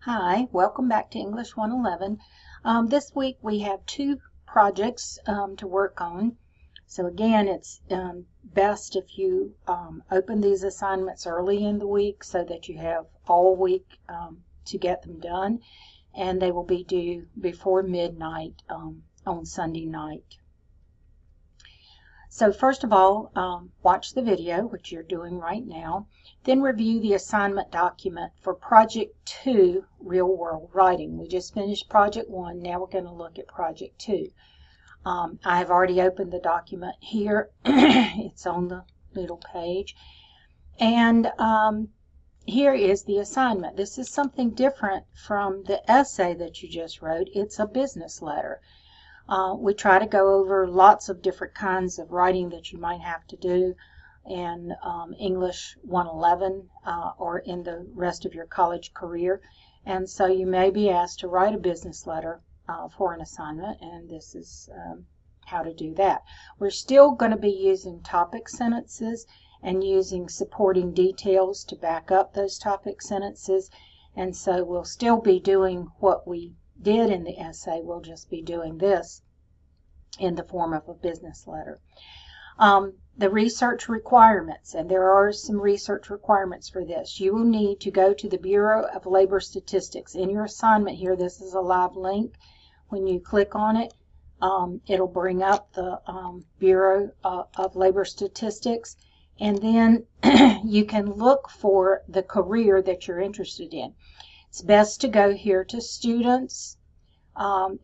Hi, welcome back to English 111. This week we have two projects to work on. So again, it's best if you open these assignments early in the week so that you have all week to get them done, and they will be due before midnight on Sunday night. So first of all, watch the video, which you're doing right now. Then review the assignment document for Project 2, Real World Writing. We just finished Project 1. Now we're going to look at Project 2. I have already opened the document here. It's on the little page. And here is the assignment. This is something different from the essay that you just wrote. It's a business letter. We try to go over lots of different kinds of writing that you might have to do in English 111 or in the rest of your college career. And so you may be asked to write a business letter for an assignment, and this is how to do that. We're still going to be using topic sentences and using supporting details to back up those topic sentences. And so we'll still be doing what we did in the essay. We'll just be doing this in the form of a business letter. The research requirements, and there are some research requirements for this. You will need to go to the Bureau of Labor Statistics. In your assignment here, this is a live link. When you click on it, it'll bring up the Bureau of Labor Statistics, and then you can look for the career that you're interested in. It's best to go here to students.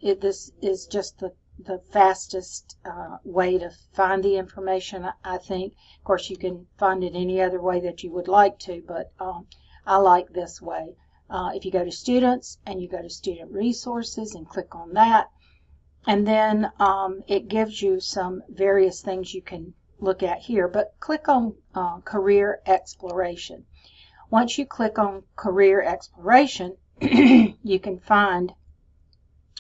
This is just the fastest way to find the information, I think. Of course, you can find it any other way that you would like to, but I like this way. If you go to students and you go to student resources and click on that, and then it gives you some various things you can look at here, but click on career exploration. Once you click on career exploration, you can find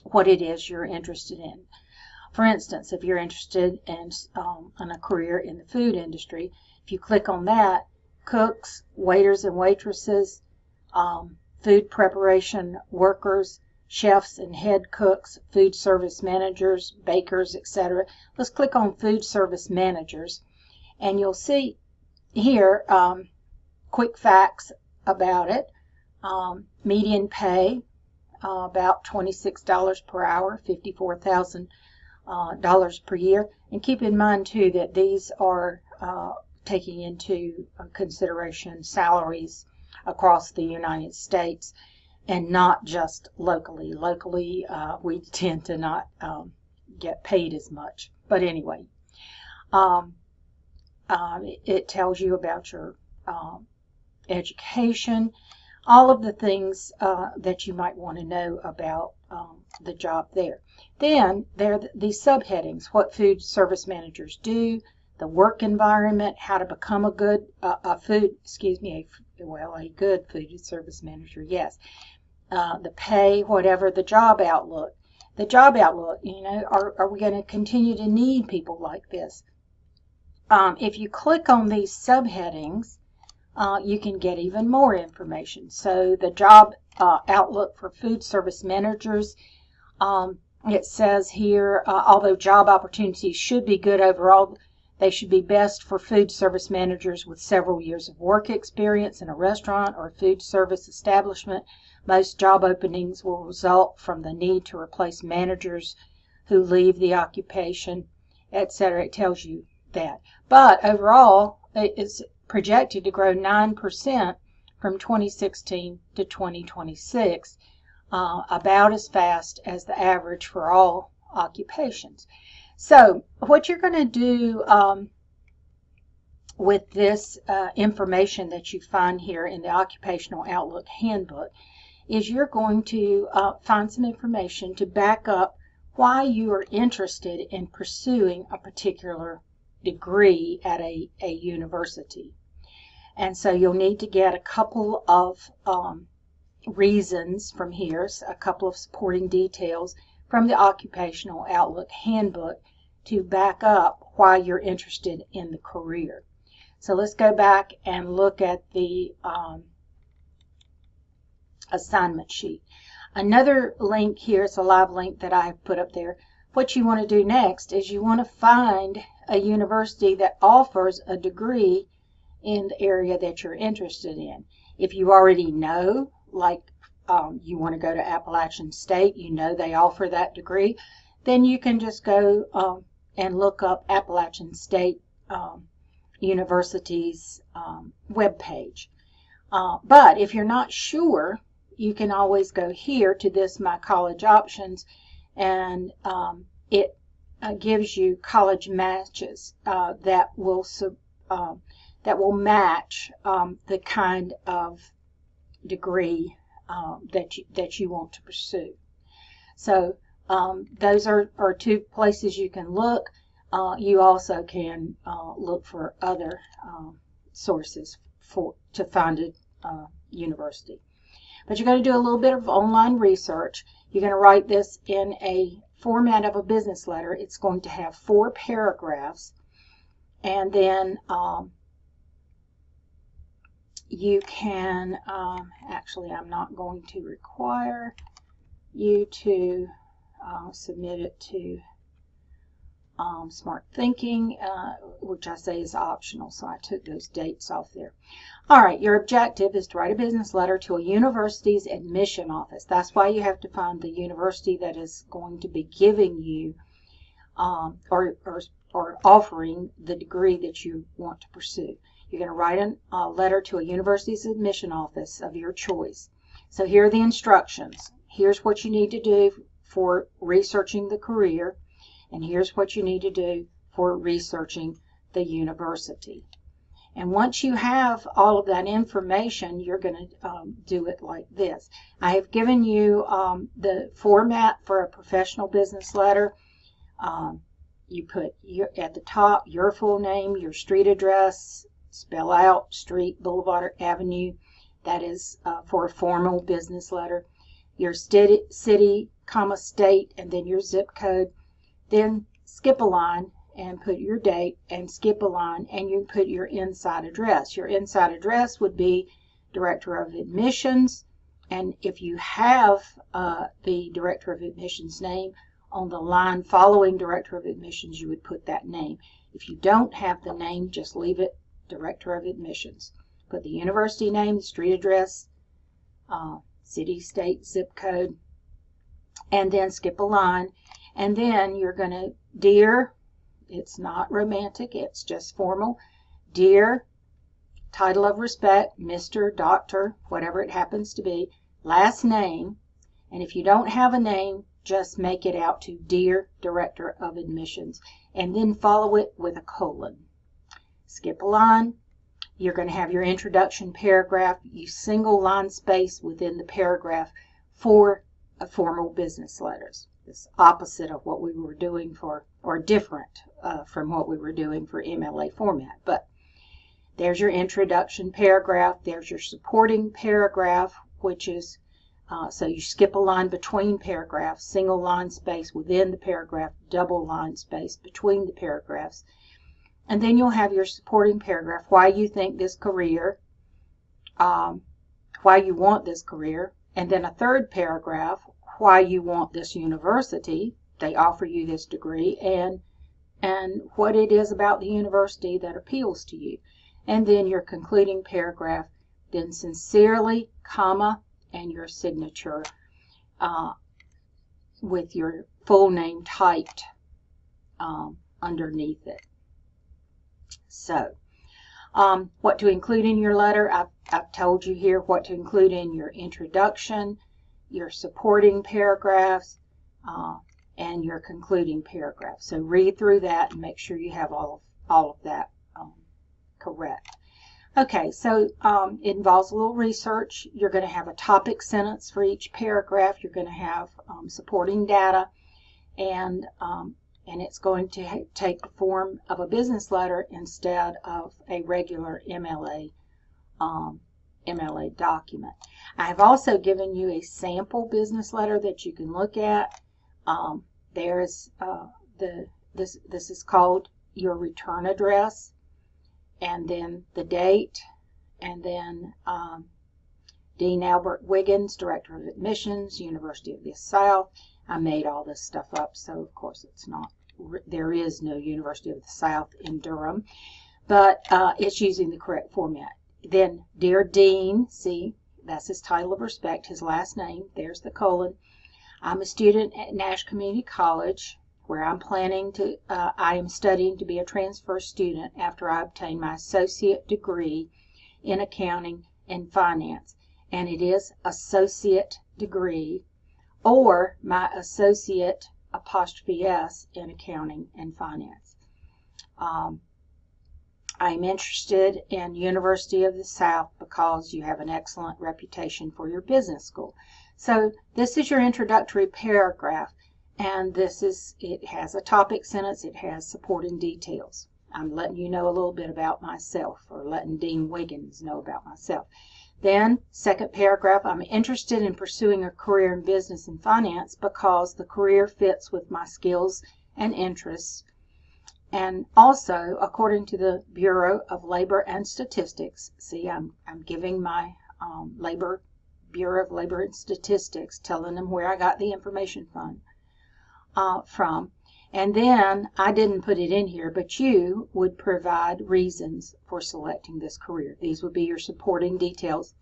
what it is you're interested in. For instance, if you're interested in a career in the food industry, if you click on that, cooks, waiters and waitresses, food preparation workers, chefs and head cooks, food service managers, bakers, etc. Let's click on food service managers, and you'll see here quick facts about it. Median pay, about $26 per hour, $54,000 per year. And keep in mind, too, that these are taking into consideration salaries across the United States and not just locally. Locally, we tend to not get paid as much. But anyway, it tells you about your education, all of the things that you might want to know about the job there. Then there are the subheadings: what food service managers do, the work environment, how to become a good a good food service manager. Yes, the pay, whatever, the job outlook. The job outlook. Are we going to continue to need people like this? If you click on these subheadings, you can get even more information. So the job outlook for food service managers, it says here, although job opportunities should be good overall, they should be best for food service managers with several years of work experience in a restaurant or food service establishment. Most job openings will result from the need to replace managers who leave the occupation, etc. It tells you that. But overall, it's projected to grow 9% from 2016 to 2026, about as fast as the average for all occupations. So what you're going to do with this information that you find here in the Occupational Outlook Handbook is you're going to find some information to back up why you are interested in pursuing a particular degree at a university. And so you'll need to get a couple of reasons from here, a couple of supporting details from the Occupational Outlook Handbook to back up why you're interested in the career. So let's go back and look at the assignment sheet. Another link here, it's a live link that I have put up there. What you want to do next is you want to find a university that offers a degree in the area that you're interested in. If you already know, like you want to go to Appalachian State, you know they offer that degree, then you can just go and look up Appalachian State University's webpage. But if you're not sure, you can always go here to this My College Options, and it gives you college matches that will match the kind of degree that you want to pursue. So those are two places you can look. You also can look for other sources to find a university. But you're going to do a little bit of online research. You're going to write this in a format of a business letter. It's going to have 4 paragraphs, and then you can, actually I'm not going to require you to submit it to Smart Thinking, which I say is optional, so I took those dates off there. All right, your objective is to write a business letter to a university's admission office. That's why you have to find the university that is going to be giving you or offering the degree that you want to pursue. You're going to write a letter to a university's admission office of your choice. So here are the instructions. Here's what you need to do for researching the career, and here's what you need to do for researching the university. And once you have all of that information, you're going to do it like this. I have given you the format for a professional business letter. You put at the top your full name, your street address, spell out street, boulevard, or avenue. That is for a formal business letter. Your city, comma, state, and then your zip code. Then skip a line and put your date, and skip a line and you put your inside address. Your inside address would be Director of Admissions, and if you have the Director of Admissions name on the line following Director of Admissions, you would put that name. If you don't have the name, just leave it Director of Admissions. Put the university name, the street address, city, state, zip code, and then skip a line. And then you're going to, dear, it's not romantic, it's just formal. Dear, title of respect, Mr., Dr., whatever it happens to be, last name, and if you don't have a name, just make it out to Dear Director of Admissions, and then follow it with a colon. Skip a line. You're going to have your introduction paragraph. You single line space within the paragraph for formal business letters. It's opposite of what we were doing for, or different from what we were doing for MLA format. But there's your introduction paragraph. There's your supporting paragraph, which is, so you skip a line between paragraphs, single line space within the paragraph, double line space between the paragraphs. And then you'll have your supporting paragraph, why you think this career, why you want this career, and then a third paragraph, why you want this university, they offer you this degree, and what it is about the university that appeals to you. And then your concluding paragraph, then sincerely, comma, and your signature with your full name typed underneath it. So, what to include in your letter, I've told you here what to include in your introduction, your supporting paragraphs, and your concluding paragraph. So read through that and make sure you have all of that correct. Okay, so it involves a little research. You're going to have a topic sentence for each paragraph. You're going to have supporting data, and it's going to take the form of a business letter instead of a regular MLA document. I have also given you a sample business letter that you can look at. There's this is called your return address, and then the date, and then Dean Albert Wiggins, Director of Admissions, University of the South. I made all this stuff up, so of course it's not, there is no University of the South in Durham, but it's using the correct format. Then, Dear Dean, see, that's his title of respect, his last name, there's the colon. I'm a student at Nash Community College, where I am studying to be a transfer student after I obtain my associate degree in accounting and finance. And it is associate degree, or my associate ' in accounting and finance. I'm interested in University of the South because you have an excellent reputation for your business school. So this is your introductory paragraph, and it has a topic sentence, it has supporting details. I'm letting you know a little bit about myself, or letting Dean Wiggins know about myself. Then, second paragraph, I'm interested in pursuing a career in business and finance because the career fits with my skills and interests. And also, according to the Bureau of Labor and Statistics, see, I'm giving my Bureau of Labor and Statistics, telling them where I got the information from. And then, I didn't put it in here, but you would provide reasons for selecting this career. These would be your supporting details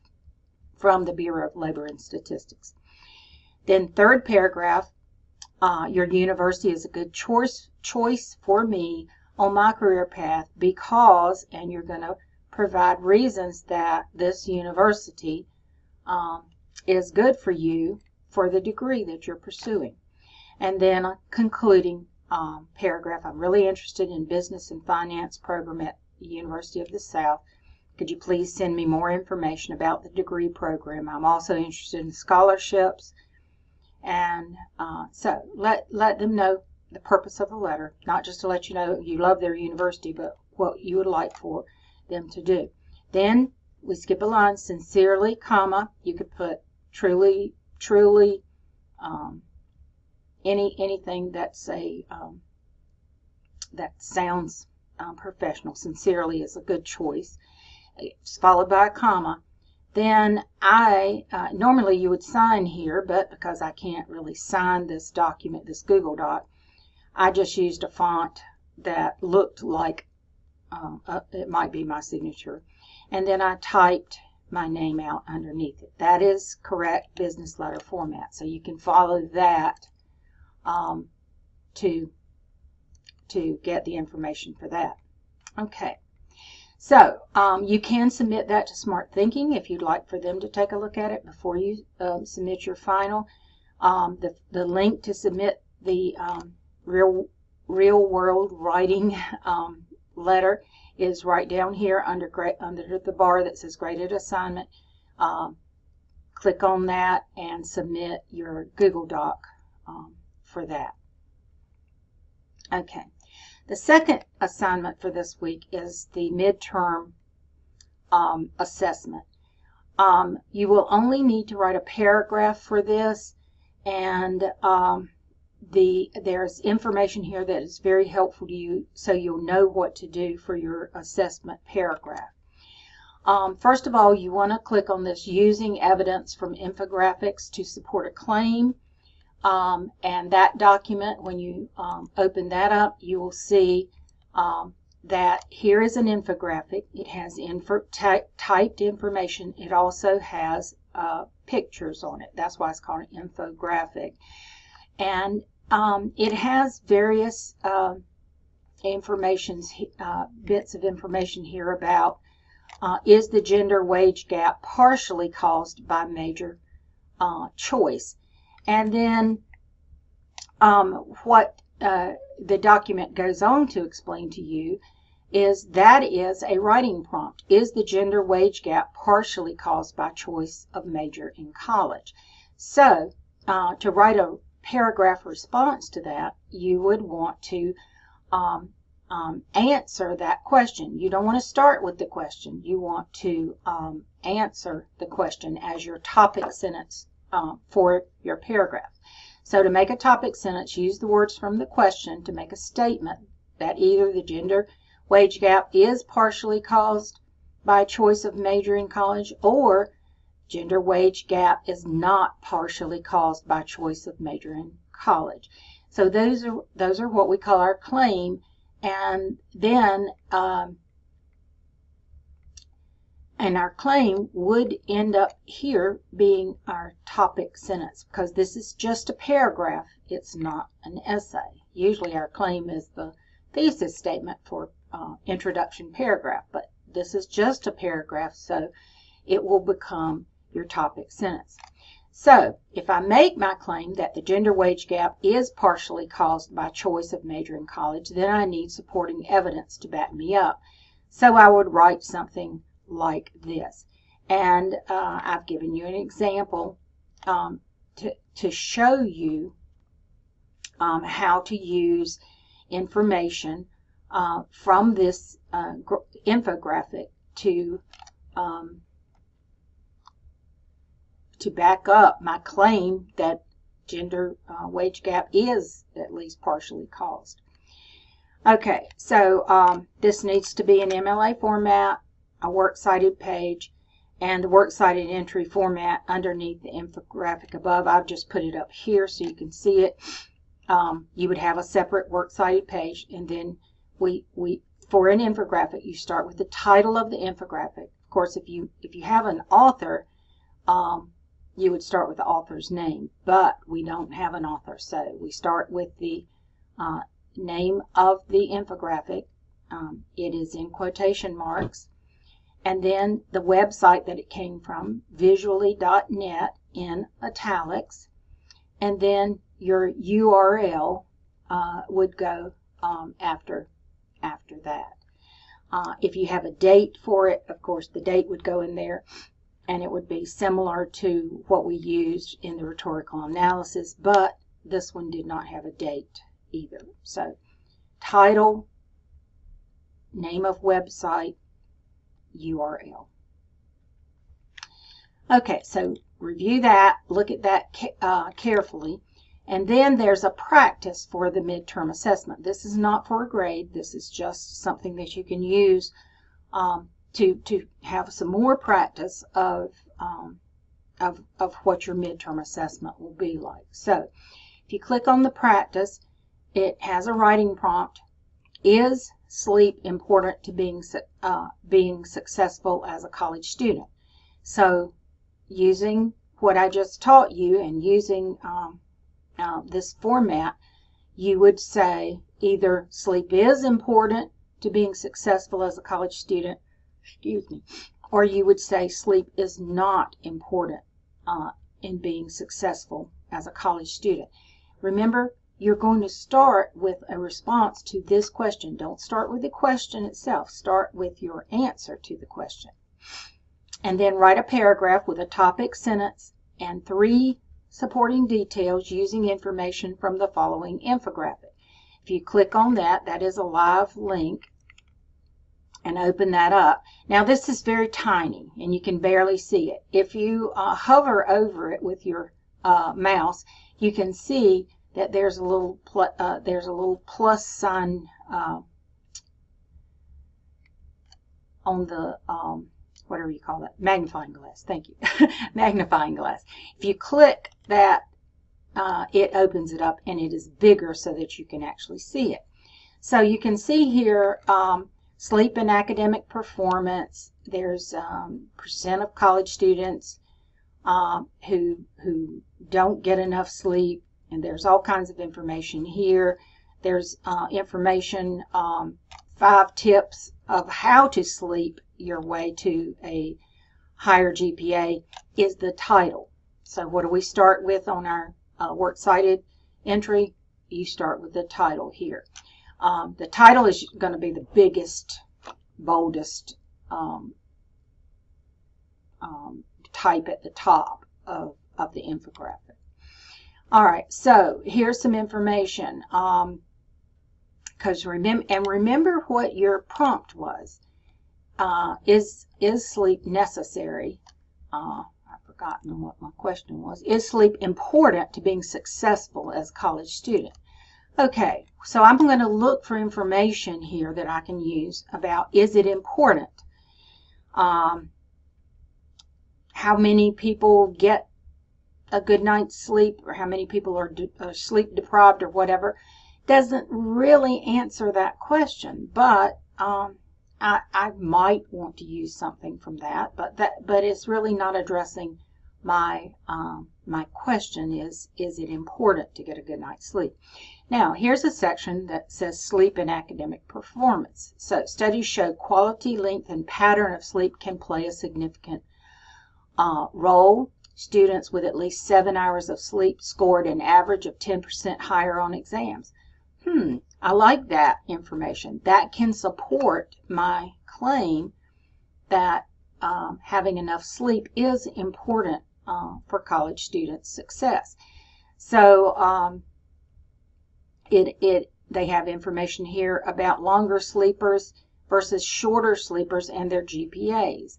from the Bureau of Labor and Statistics. Then, third paragraph, your university is a good choice for me on my career path because, and you're going to provide reasons that this university is good for you for the degree that you're pursuing. And then a concluding paragraph, I'm really interested in business and finance program at the University of the South. Could you please send me more information about the degree program? I'm also interested in scholarships. And so let them know the purpose of the letter, not just to let you know you love their university, but what you would like for them to do. Then we skip a line, sincerely, comma, you could put truly, anything that's that sounds professional. Sincerely is a good choice. It's followed by a comma. Then normally you would sign here, but because I can't really sign this document, this Google Doc, I just used a font that looked like it might be my signature. And then I typed my name out underneath it. That is correct business letter format. So you can follow that to get the information for that. Okay. So you can submit that to Smart Thinking if you'd like for them to take a look at it before you submit your final. The link to submit the real world writing letter is right down here under the bar that says graded assignment. Click on that and submit your Google Doc for that. Okay. The second assignment for this week is the midterm assessment. You will only need to write a paragraph for this, and there's information here that is very helpful to you, so you'll know what to do for your assessment paragraph. First of all, you want to click on this using evidence from infographics to support a claim. And that document, when you open that up, you will see that here is an infographic. It has typed information. It also has pictures on it. That's why it's called an infographic. And it has various bits of information here about is the gender wage gap partially caused by major choice. And then what the document goes on to explain to you is that is a writing prompt. Is the gender wage gap partially caused by choice of major in college? So to write a paragraph response to that, you would want to answer that question. You don't want to start with the question. You want to answer the question as your topic sentence for your paragraph. So to make a topic sentence, use the words from the question to make a statement that either the gender wage gap is partially caused by choice of major in college, or gender wage gap is not partially caused by choice of major in college. So those are what we call our claim, and then and our claim would end up here being our topic sentence, because this is just a paragraph. It's not an essay. Usually our claim is the thesis statement for introduction paragraph, but this is just a paragraph, so it will become your topic sentence. So if I make my claim that the gender wage gap is partially caused by choice of major in college, then I need supporting evidence to back me up. So I would write something like this. And I've given you an example to show you how to use information from this infographic to back up my claim that gender wage gap is at least partially caused. Okay, so this needs to be an MLA format, a works cited page, and the works cited entry format underneath the infographic above. I've just put it up here so you can see it. You would have a separate works cited page, and then for an infographic, you start with the title of the infographic. Of course, if you have an author, you would start with the author's name, but we don't have an author, so we start with the name of the infographic. It is in quotation marks, and then the website that it came from, visually.net, in italics, and then your URL would go after that. If you have a date for it, of course the date would go in there, and it would be similar to what we used in the rhetorical analysis, but this one did not have a date either. So title, name of website, URL. Okay, so review that, look at that carefully, and then there's a practice for the midterm assessment. This is not for a grade. This is just something that you can use to have some more practice of what your midterm assessment will be like. So if you click on the practice, it has a writing prompt. Is sleep important to being successful as a college student? So using what I just taught you and using this format, you would say either sleep is important to being successful as a college student, or you would say sleep is not important in being successful as a college student. Remember, you're going to start with a response to this question. Don't start with the question itself. Start with your answer to the question. And then write a paragraph with a topic sentence and 3 supporting details using information from the following infographic. If you click on that, that is a live link, and open that up. Now this is very tiny and you can barely see it. If you hover over it with your mouse, you can see that there's a little plus sign on the whatever you call that, magnifying glass. Thank you. Magnifying glass. If you click that, it opens it up and it is bigger so that you can actually see it. So you can see here sleep and academic performance. There's percent of college students who don't get enough sleep, and there's all kinds of information here. There's information, 5 tips of how to sleep your way to a higher GPA is the title. So what do we start with on our works cited entry? You start with the title here. The title is going to be the biggest, boldest type at the top of the infographic. All right, so here's some information. Remember what your prompt was. Is sleep necessary? I've forgotten what my question was. Is sleep important to being successful as a college student? Okay, so I'm going to look for information here that I can use about, is it important? How how many people get a good night's sleep, or how many people are sleep deprived or whatever, doesn't really answer that question. But I might want to use something from that, but it's really not addressing my my question is it important to get a good night's sleep? Now, here's a section that says sleep and academic performance. So, studies show quality, length, and pattern of sleep can play a significant role. Students with at least 7 hours of sleep scored an average of 10% higher on exams. I like that information. That can support my claim that having enough sleep is important for college students' success. So they have information here about longer sleepers versus shorter sleepers and their GPAs.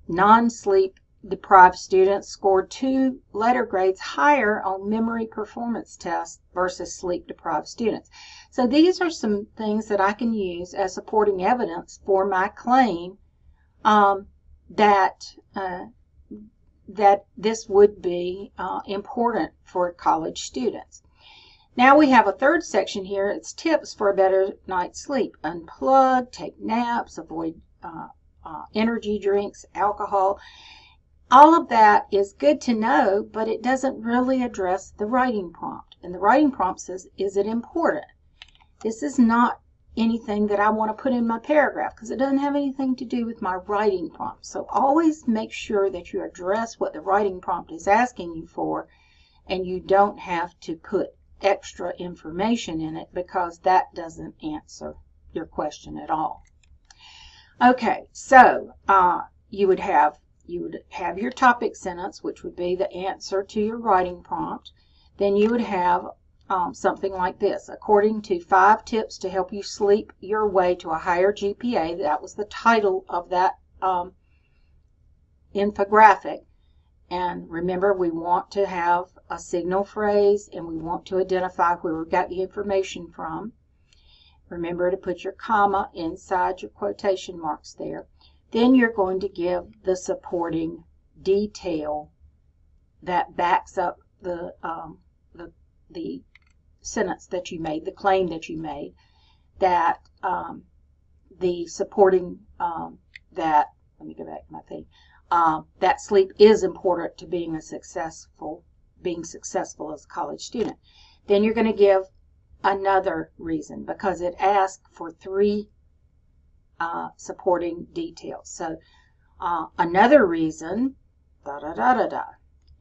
Non-sleep deprived students scored 2 letter grades higher on memory performance tests versus sleep deprived students. So these are some things that I can use as supporting evidence for my claim that this would be important for college students. Now we have a third section here. It's tips for a better night's sleep. Unplug, take naps, avoid energy drinks, alcohol. All of that is good to know, but it doesn't really address the writing prompt. And the writing prompt says, is it important? This is not anything that I want to put in my paragraph because it doesn't have anything to do with my writing prompt. So always make sure that you address what the writing prompt is asking you for, and you don't have to put extra information in it because that doesn't answer your question at all. Okay, so you would have your topic sentence, which would be the answer to your writing prompt. Then you would have something like this: according to 5 tips to help you sleep your way to a higher GPA. That was the title of that infographic. And remember, we want to have a signal phrase, and we want to identify where we got the information from. Remember to put your comma inside your quotation marks there. Then you're going to give the supporting detail that backs up the sentence that you made, the claim that you made, that the supporting that, let me go back to my thing, that sleep is important to being successful as a college student. Then you're going to give another reason because it asks for 3 supporting details. So another reason, da da da da da,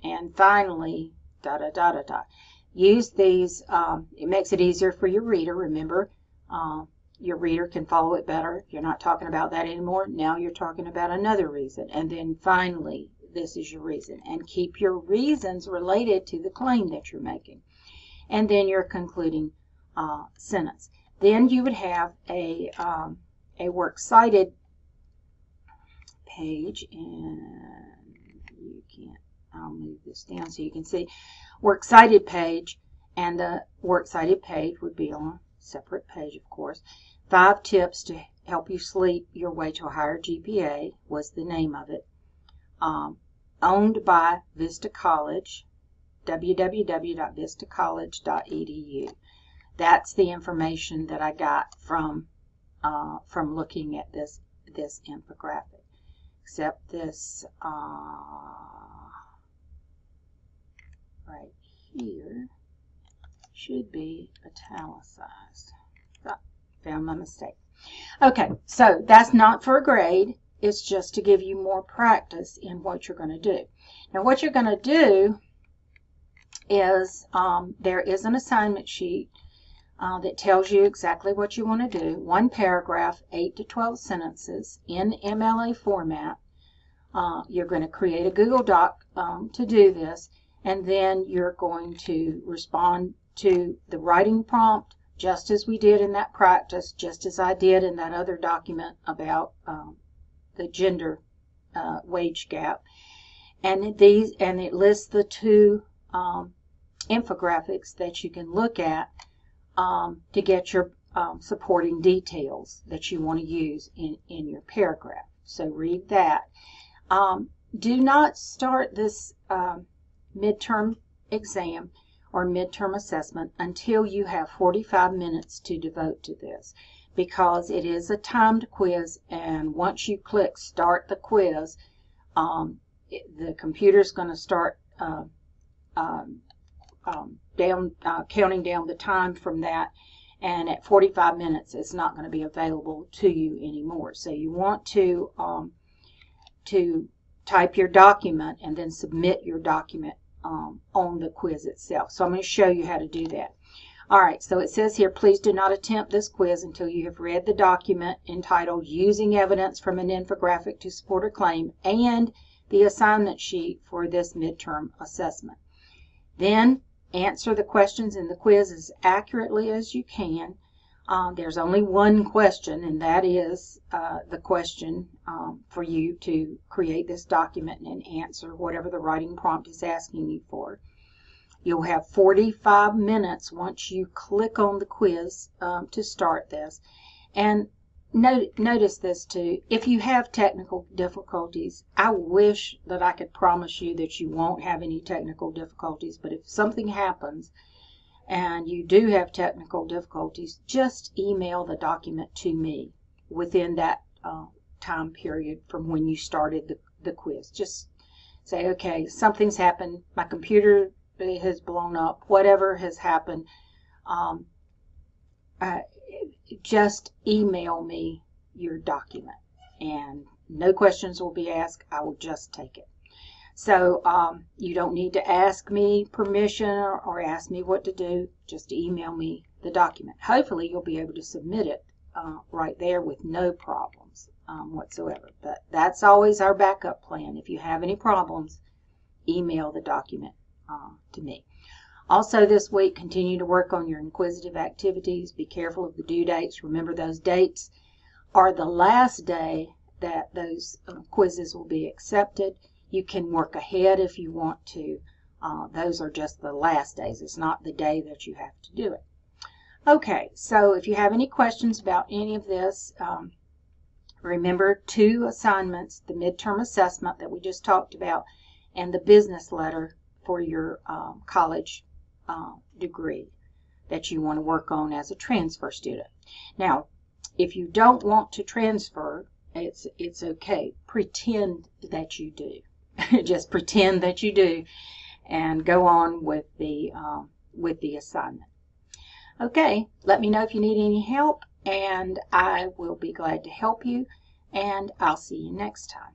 and finally da da da da da. Use these. It makes it easier for your reader. Remember, your reader can follow it better. You're not talking about that anymore. Now you're talking about another reason, and then finally, this is your reason. And keep your reasons related to the claim that you're making, and then your concluding sentence. Then you would have a works cited page, and you can't, I'll move this down so you can see, works cited page, and the works cited page would be on a separate page, of course. 5 tips to help you sleep your way to a higher GPA was the name of it. Owned by Vista College, www.vistacollege.edu. That's the information that I got from looking at this infographic. Except this right here should be italicized. Found my mistake. Okay, so that's not for a grade. It's just to give you more practice in what you're going to do. Now, what you're going to do is there is an assignment sheet that tells you exactly what you want to do. 1 paragraph, 8 to 12 sentences in MLA format. You're going to create a Google Doc to do this, and then you're going to respond to the writing prompt just as we did in that practice, just as I did in that other document about the gender wage gap. And it lists the 2 infographics that you can look at to get your supporting details that you want to use in your paragraph. So read that. do not start this midterm exam or midterm assessment until you have 45 minutes to devote to this, because it is a timed quiz, and once you click start the quiz, the computer's going to start counting down the time from that, and at 45 minutes it's not going to be available to you anymore. So you want to type your document and then submit your document on the quiz itself. So I'm going to show you how to do that. All right, so it says here, please do not attempt this quiz until you have read the document entitled Using Evidence from an Infographic to Support a Claim and the assignment sheet for this midterm assessment. Then answer the questions in the quiz as accurately as you can. There's only one question, and that is the question for you to create this document and answer whatever the writing prompt is asking you for. You'll have 45 minutes once you click on the quiz to start this. And notice this too, if you have technical difficulties, I wish that I could promise you that you won't have any technical difficulties, but if something happens and you do have technical difficulties, just email the document to me within that time period from when you started the quiz. Just say, okay, something's happened, my computer has blown up, whatever has happened, just email me your document, and no questions will be asked. I will just take it. So you don't need to ask me permission or ask me what to do. Just email me the document. Hopefully you'll be able to submit it right there with no problems whatsoever. But that's always our backup plan. If you have any problems, email the document to me. Also this week, continue to work on your inquisitive activities. Be careful of the due dates. Remember, those dates are the last day that those quizzes will be accepted. You can work ahead if you want to. Those are just the last days. It's not the day that you have to do it. Okay, so if you have any questions about any of this, remember 2 assignments, the midterm assessment that we just talked about and the business letter for your college degree that you want to work on as a transfer student. Now, if you don't want to transfer, it's okay. Pretend that you do. Just pretend that you do, and go on with the assignment. Okay, let me know if you need any help, and I will be glad to help you, and I'll see you next time.